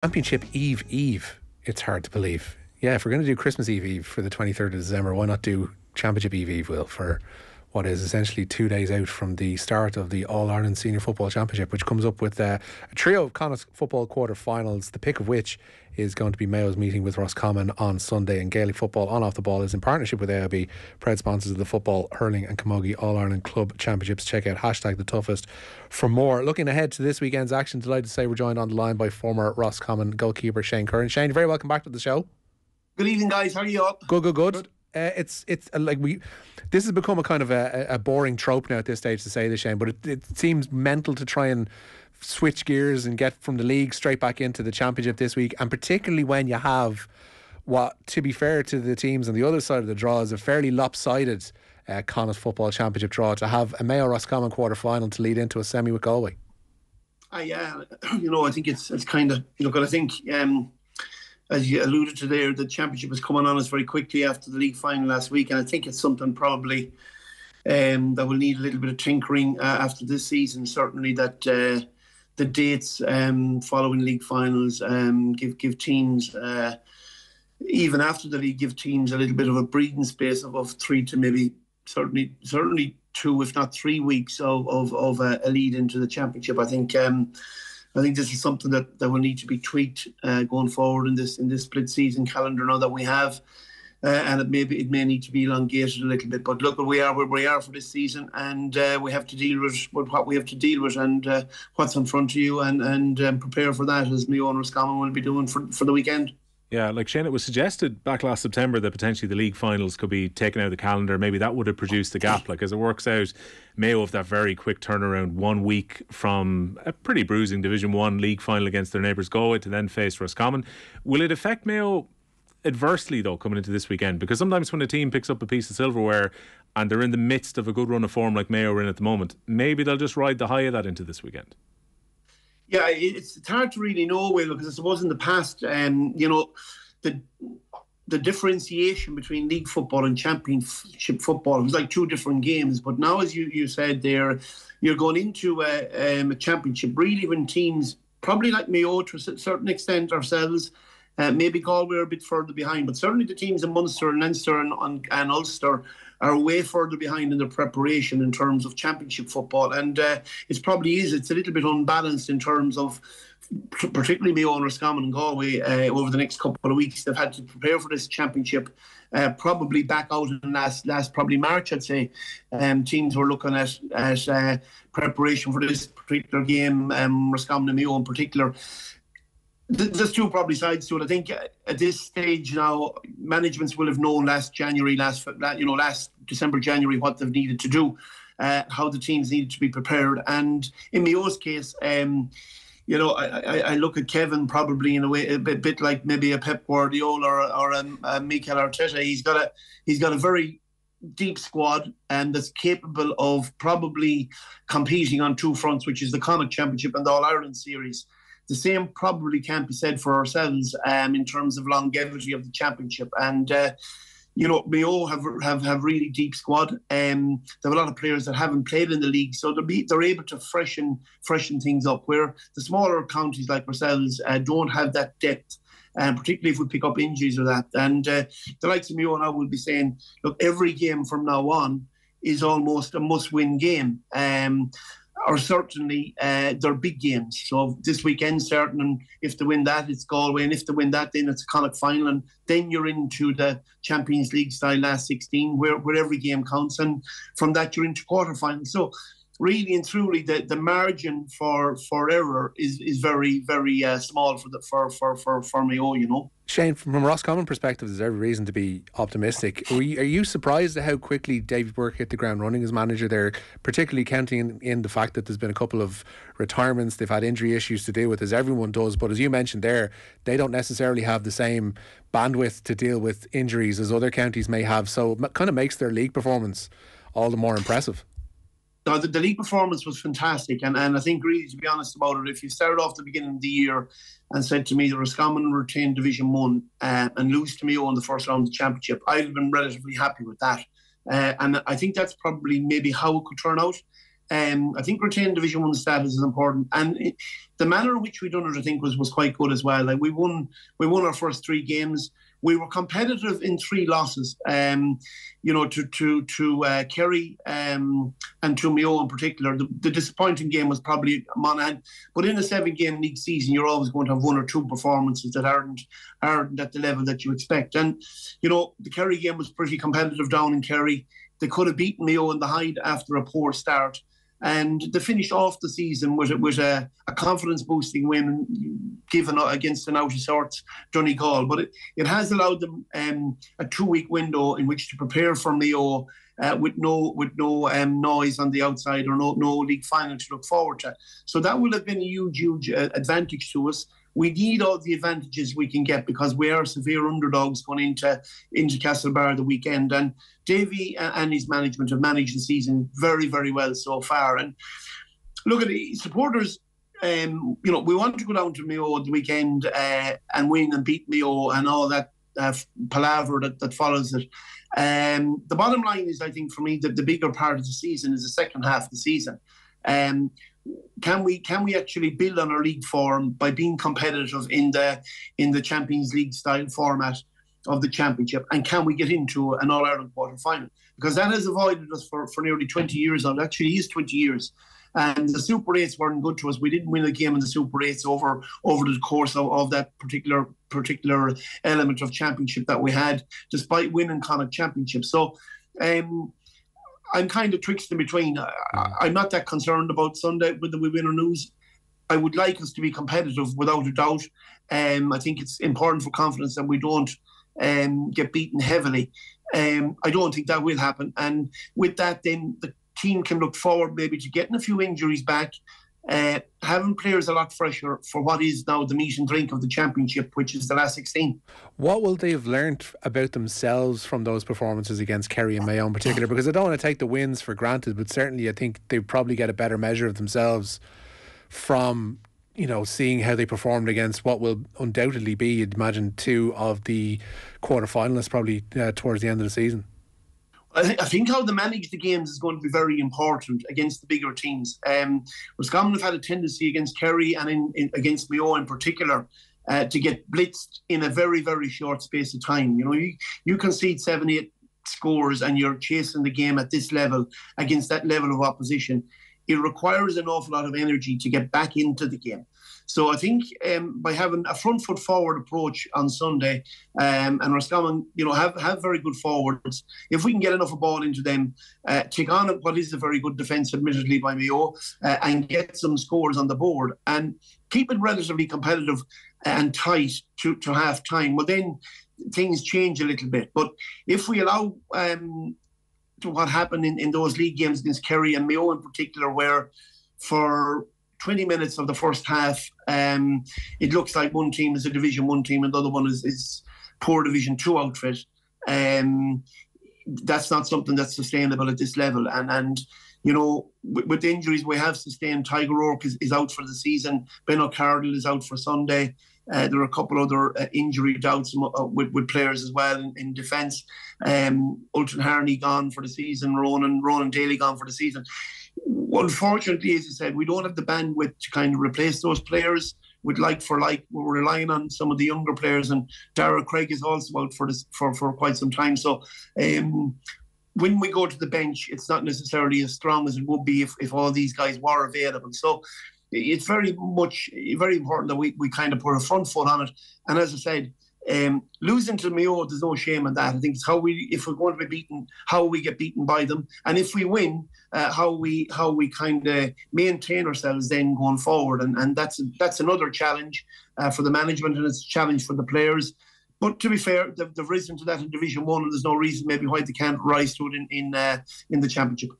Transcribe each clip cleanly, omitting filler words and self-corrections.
Championship Eve. It's hard to believe. Yeah, if we're going to do Christmas Eve for the 23rd of December, why not do Championship Eve, Will, for what is essentially 2 days out from the start of the All-Ireland Senior Football Championship, which comes up with a trio of Connacht football quarter-finals, the pick of which is going to be Mayo's meeting with Roscommon on Sunday. And Gaelic football on off the ball is in partnership with AIB, proud sponsors of the football, hurling and camogie All-Ireland Club Championships. Check out #TheToughest for more. Looking ahead to this weekend's action, delighted to say we're joined on the line by former Roscommon goalkeeper Shane Curran. Shane, you're very welcome back to the show. Good evening, guys. How are you up? Good. It's this has become a kind of a boring trope now at this stage to say this, Shane, but it seems mental to try and switch gears and get from the league straight back into the championship this week, and particularly when you have what, to be fair to the teams on the other side of the draw, is a fairly lopsided Connacht football championship draw, to have a Mayo Roscommon quarter final to lead into a semi with Galway. Yeah, I think it's kind of, I think as you alluded to there, the championship is coming on us very quickly after the league final last week, and I think it's something probably that will need a little bit of tinkering after this season. Certainly that the dates following league finals give teams, even after the league, give teams a little bit of a breathing space of 3 to maybe certainly 2, if not 3 weeks of a lead into the championship. I think this is something that will need to be tweaked going forward in this split season calendar now that we have, and it may need to be elongated a little bit. But look, we are where we are for this season, and we have to deal with what we have to deal with, and what's in front of you, and prepare for that, as Mayo and Roscommon will be doing for the weekend. Yeah, like Shane, it was suggested back last September that potentially the league finals could be taken out of the calendar. Maybe that would have produced the gap. Like, as it works out, Mayo have that very quick turnaround, 1 week from a pretty bruising Division 1 league final against their neighbours Galway to then face Roscommon. Will it affect Mayo adversely, though, coming into this weekend? Because sometimes when a team picks up a piece of silverware and they're in the midst of a good run of form like Mayo are in at the moment, maybe they'll just ride the high of that into this weekend. Yeah, it's hard to really know, Will, because I suppose in the past, the differentiation between league football and championship football was like 2 different games. But now, as you said there, you're going into a championship really when teams, probably like Mayo to a certain extent, ourselves, maybe Galway are a bit further behind, but certainly the teams in Munster and Leinster and Ulster are way further behind in their preparation in terms of championship football. And it's a little bit unbalanced in terms of, particularly Mayo and Roscommon and Galway, over the next couple of weeks. They've had to prepare for this championship, probably back out in last probably March, I'd say. Teams were looking at preparation for this particular game, Roscommon and Mayo in particular. There's 2 probably sides to it. I think at this stage now, managements will have known last December, January, what they've needed to do, how the teams needed to be prepared. And in Mayo's case, I look at Kevin probably in a way a bit like maybe a Pep Guardiola or a Mikel Arteta. He's got a very deep squad and that's capable of probably competing on 2 fronts, which is the Connacht Championship and the All-Ireland Series. The same probably can't be said for ourselves in terms of longevity of the championship. And, Mayo have really deep squad. They have a lot of players that haven't played in the league, so they're able to freshen things up, where the smaller counties like ourselves don't have that depth, particularly if we pick up injuries or that. And the likes of Mayo now will be saying, look, every game from now on is almost a must-win game. Or certainly they're big games. So this weekend, certain, and if they win that, it's Galway, and if they win that, then it's a Connacht final, and then you're into the Champions League style last 16, where every game counts, and from that you're into quarterfinals. So really and truly, the margin for error is very, very small for Mayo, Shane, from a Roscommon perspective, there's every reason to be optimistic. Are you surprised at how quickly David Burke hit the ground running as manager there, particularly counting in the fact that there's been a couple of retirements, they've had injury issues to deal with, as everyone does, but as you mentioned there, they don't necessarily have the same bandwidth to deal with injuries as other counties may have, so it kind of makes their league performance all the more impressive. No, the league performance was fantastic, and I think really, to be honest about it, if you started off the beginning of the year and said to me that Roscommon retain Division 1 and lose to Mayo in the first round of the championship, I'd have been relatively happy with that. And I think that's probably maybe how it could turn out. I think retaining Division 1 status is important, and the manner in which we done it, I think, was quite good as well. Like we won our first 3 games. We were competitive in 3 losses, to Kerry and to Mayo in particular. The disappointing game was probably Monaghan, but in a 7-game league season, you're always going to have 1 or 2 performances that aren't at the level that you expect. And the Kerry game was pretty competitive down in Kerry. They could have beaten Mayo in the Hyde after a poor start. And they finished off the season with a confidence-boosting win given against an out-of-sorts Donegal. But it has allowed them a 2-week window in which to prepare for Mayo with no noise on the outside or no league final to look forward to. So that will have been a huge advantage to us. We need all the advantages we can get because we are severe underdogs going into Castlebar the weekend. And Davy and his management have managed the season very, very well so far. And look at the supporters. We want to go down to Mayo the weekend and win and beat Mayo and all that palaver that follows it. The bottom line is, I think, for me, that the bigger part of the season is the second half of the season. Can we actually build on our league form by being competitive in the Champions League style format of the championship, and can we get into an All-Ireland quarter final? Because that has avoided us for nearly 20 years now. It actually is 20 years. And the Super 8s weren't good to us. We didn't win a game in the Super 8s over the course of that particular element of championship that we had, despite winning Connacht championship. So I'm kind of twixt in between. I'm not that concerned about Sunday, whether we win or lose. I would like us to be competitive without a doubt. I think it's important for confidence that we don't get beaten heavily. I don't think that will happen. And with that, then the team can look forward maybe to getting a few injuries back, having players a lot fresher for what is now the meat and drink of the championship, which is the last 16. What will they have learnt about themselves from those performances against Kerry and Mayo in particular? Because I don't want to take the wins for granted, but certainly I think they probably get a better measure of themselves from seeing how they performed against what will undoubtedly be, you'd imagine, 2 of the quarter-finalists probably towards the end of the season. I think how they manage the games is going to be very important against the bigger teams. Roscommon have had a tendency against Kerry and against Mayo in particular to get blitzed in a very, very short space of time. You concede 7-8 scores and you're chasing the game at this level against that level of opposition. It requires an awful lot of energy to get back into the game. So I think by having a front foot forward approach on Sunday, and Roscommon, have very good forwards. If we can get enough of ball into them, take on what is a very good defence, admittedly, by Mayo, and get some scores on the board and keep it relatively competitive and tight to half time, well then things change a little bit. But if we allow to what happened in those league games against Kerry and Mayo in particular, where for 20 minutes of the first half, it looks like one team is a Division 1 team and the other one is poor Division 2 outfit. That's not something that's sustainable at this level. And with the injuries we have sustained, Tiger O'Rourke is out for the season. Ben O'Cardle is out for Sunday. There are a couple other injury doubts with players as well in defence. Ultan Harney gone for the season. Ronan Daly gone for the season. Unfortunately, as you said, we don't have the bandwidth to kind of replace those players with like for like. We're relying on some of the younger players, and Dara Craig is also out for quite some time. So when we go to the bench, it's not necessarily as strong as it would be if all these guys were available. So it's very important that we kind of put a front foot on it. And as I said, losing to Mayo, there's no shame in that. I think it's if we're going to be beaten, how we get beaten by them, and if we win, how we kind of maintain ourselves then going forward. And that's another challenge for the management, and it's a challenge for the players. But to be fair, they've risen to that in Division 1, and there's no reason maybe why they can't rise to it in the championship.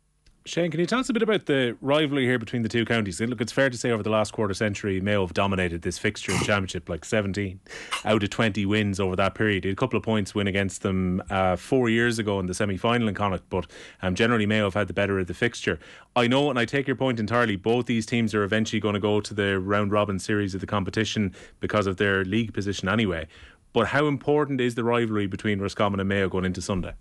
Shane, can you tell us a bit about the rivalry here between the two counties? Look, it's fair to say over the last quarter century, Mayo have dominated this fixture in championship, like 17 out of 20 wins over that period. He had a couple of points win against them 4 years ago in the semi-final in Connacht, but generally Mayo have had the better of the fixture. I know, and I take your point entirely, both these teams are eventually going to go to the round-robin series of the competition because of their league position anyway. But how important is the rivalry between Roscommon and Mayo going into Sunday?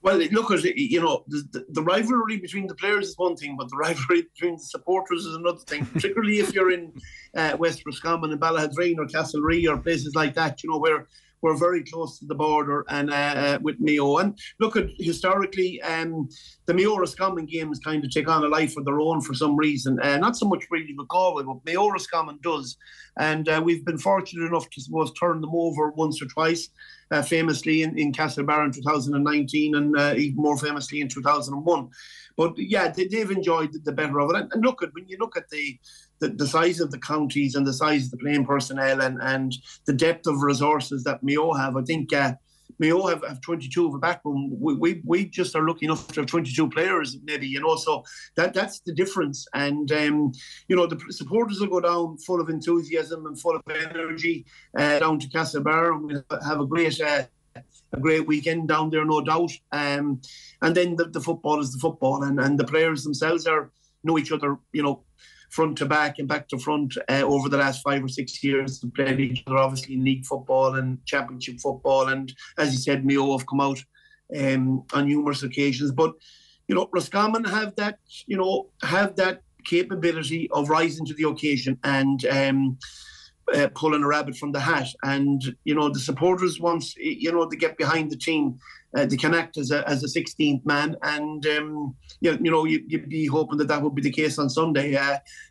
Well, look, the rivalry between the players is one thing, but the rivalry between the supporters is another thing, particularly if you're in West Roscommon and Ballahadreen or Castlerea or places like that, where we're very close to the border and with Mayo. And look, historically, the Mayo Roscommon games kind of take on a life of their own for some reason. Not so much really with Galway, but Mayo Roscommon does. And we've been fortunate enough to, suppose, turn them over once or twice. Famously in Castlebar in 2019 and even more famously in 2001. But yeah, they've enjoyed the better of it. And look, when you look at the size of the counties and the size of the playing personnel and the depth of resources that Mayo have, I think Mayo have 22 of a backroom. We just are lucky enough to have 22 players, maybe, so that's the difference. And, the supporters will go down full of enthusiasm and full of energy down to Castlebar, and we'll have a great weekend down there, no doubt. And then the football is the football, and the players themselves know each other, front to back and back to front over the last 5 or 6 years. They played each other, obviously, in league football and championship football. And as you said, Mayo have come out on numerous occasions. But, Roscommon have that capability of rising to the occasion and pulling a rabbit from the hat. And, the supporters, once, they get behind the team, they can act as a 16th man. And, you'd be hoping that would be the case on Sunday.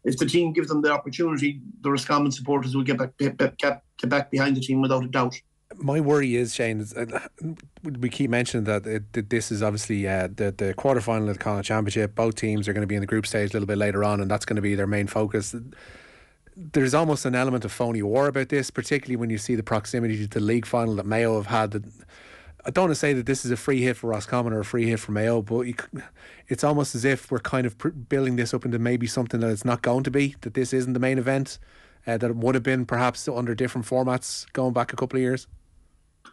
If the team gives them the opportunity, the Roscommon supporters will get back behind the team without a doubt. My worry is, Shane, we keep mentioning that this is obviously the quarterfinal of the Connacht Championship. Both teams are going to be in the group stage a little bit later on, and that's going to be their main focus. There's almost an element of phony war about this, particularly when you see the proximity to the league final that Mayo have had. I don't want to say that this is a free hit for Roscommon or a free hit for Mayo, but it's almost as if we're kind of building this up into maybe something that it's not going to be, that this isn't the main event, that it would have been perhaps under different formats going back a couple of years.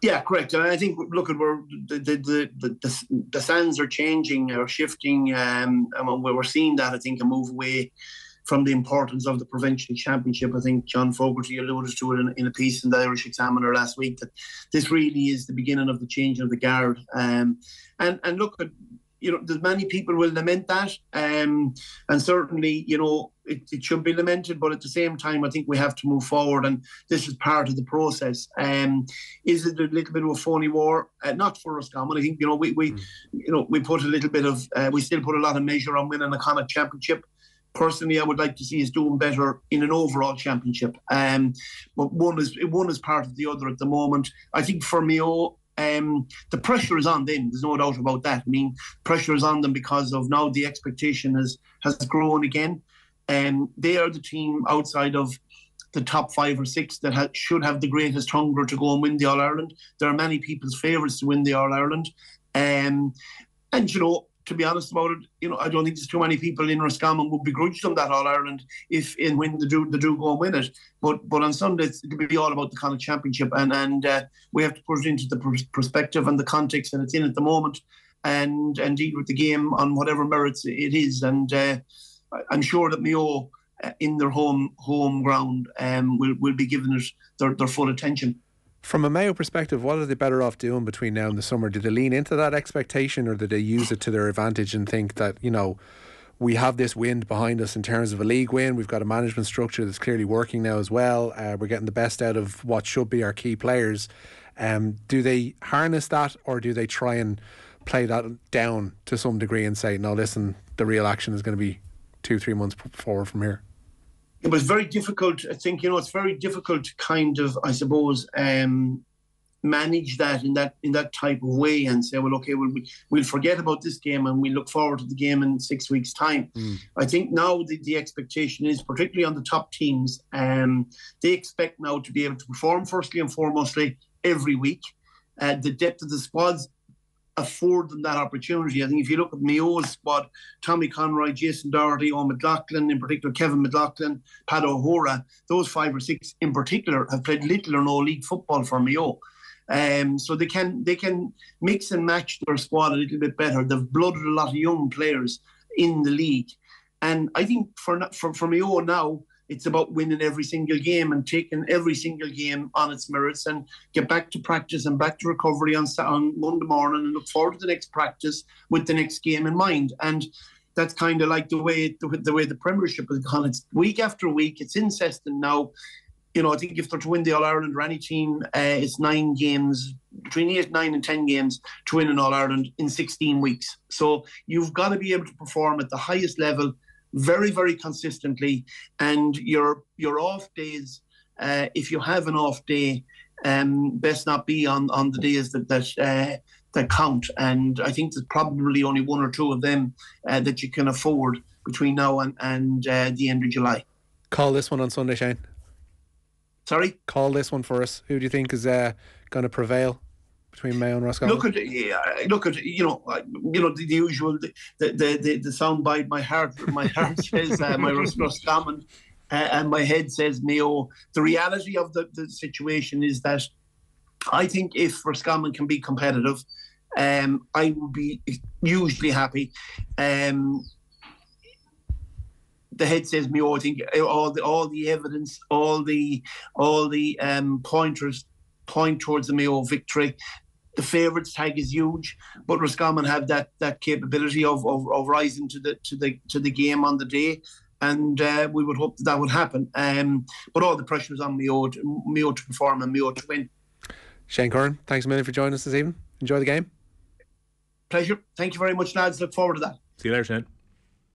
Yeah, correct. And I think, look, the sands are changing or shifting, and we're seeing that, I think, a move away from the importance of the provincial championship. I think John Fogarty alluded to it in a piece in the Irish Examiner last week, that this really is the beginning of the change of the guard. And look, there's many people will lament that, and certainly, it should be lamented. But at the same time, I think we have to move forward, and this is part of the process. Is it a little bit of a phony war? Not for Roscommon. I think we put a little bit of we still put a lot of measure on winning the Connacht Championship. Personally, I would like to see us doing better in an overall championship. But one is part of the other at the moment. I think for Mayo, the pressure is on them. There's no doubt about that. I mean, pressure is on them because of now the expectation has grown again. They are the team outside of the top 5 or 6 that should have the greatest hunger to go and win the All-Ireland. There are many people's favourites to win the All-Ireland. And, to be honest about it, I don't think there's too many people in Roscommon would begrudge them that All-Ireland if and when they do go and win it. But on Sunday, it'll be all about the Connacht Championship, and we have to put it into the perspective and the context that it's in at the moment, and deal with the game on whatever merits it is. And I'm sure that Mayo, in their home ground, will be giving it their full attention. From a Mayo perspective, what are they better off doing between now and the summer? Did they lean into that expectation, or did they use it to their advantage and think that, we have this wind behind us in terms of a league win, we've got a management structure that's clearly working now as well, we're getting the best out of what should be our key players? Do they harness that, or do they try and play that down to some degree and say, no, listen, the real action is going to be 2-3 months forward from here? It was very difficult. I think, it's very difficult to kind of, I suppose, manage that in that type of way and say, well, okay, we'll forget about this game and we look forward to the game in 6 weeks' time. I think now the expectation is, particularly on the top teams, they expect now to be able to perform firstly and foremostly every week. The depth of the squads afford them that opportunity. I think if you look at Mayo's squad, Tommy Conroy, Jason Doherty, Owen McLaughlin, in particular Kevin McLaughlin, Pat O'Hora, those 5 or 6 in particular have played little or no league football for Mayo. So they can mix and match their squad a little bit better. They've blooded a lot of young players in the league. And I think for Mayo now, It's about winning every single game and taking every single game on its merits, and get back to practice and back to recovery on Monday morning, and look forward to the next practice with the next game in mind. And that's kind of like the way the Premiership has gone. It's week after week. It's incessant now. You know, I think if they're to win the All-Ireland or any team, it's 9 games, between 8, 9 and 10 games to win an All-Ireland in 16 weeks. So you've got to be able to perform at the highest level very, very consistently. And your off days, if you have an off day, best not be on the days that count. And I think there's probably only 1 or 2 of them that you can afford between now and the end of July. Call this one on Sunday, Shane. Sorry? Call this one for us. Who do you think is going to prevail between Mayo and Roscommon? Look at the usual, the soundbite. My heart says my Roscommon, and my head says Mayo. The reality of the situation is that I think if Roscommon can be competitive, I would be hugely happy. The head says Mayo. I think all the evidence, all the pointers point towards the Mayo victory. The favourites tag is huge, but Roscommon have that capability of rising to the game on the day, and we would hope that would happen. But all the pressure is on Mayo to perform and Mayo to win. Shane Curran, thanks a million for joining us this evening. Enjoy the game. Pleasure. Thank you very much, lads. Look forward to that. See you later, Shane.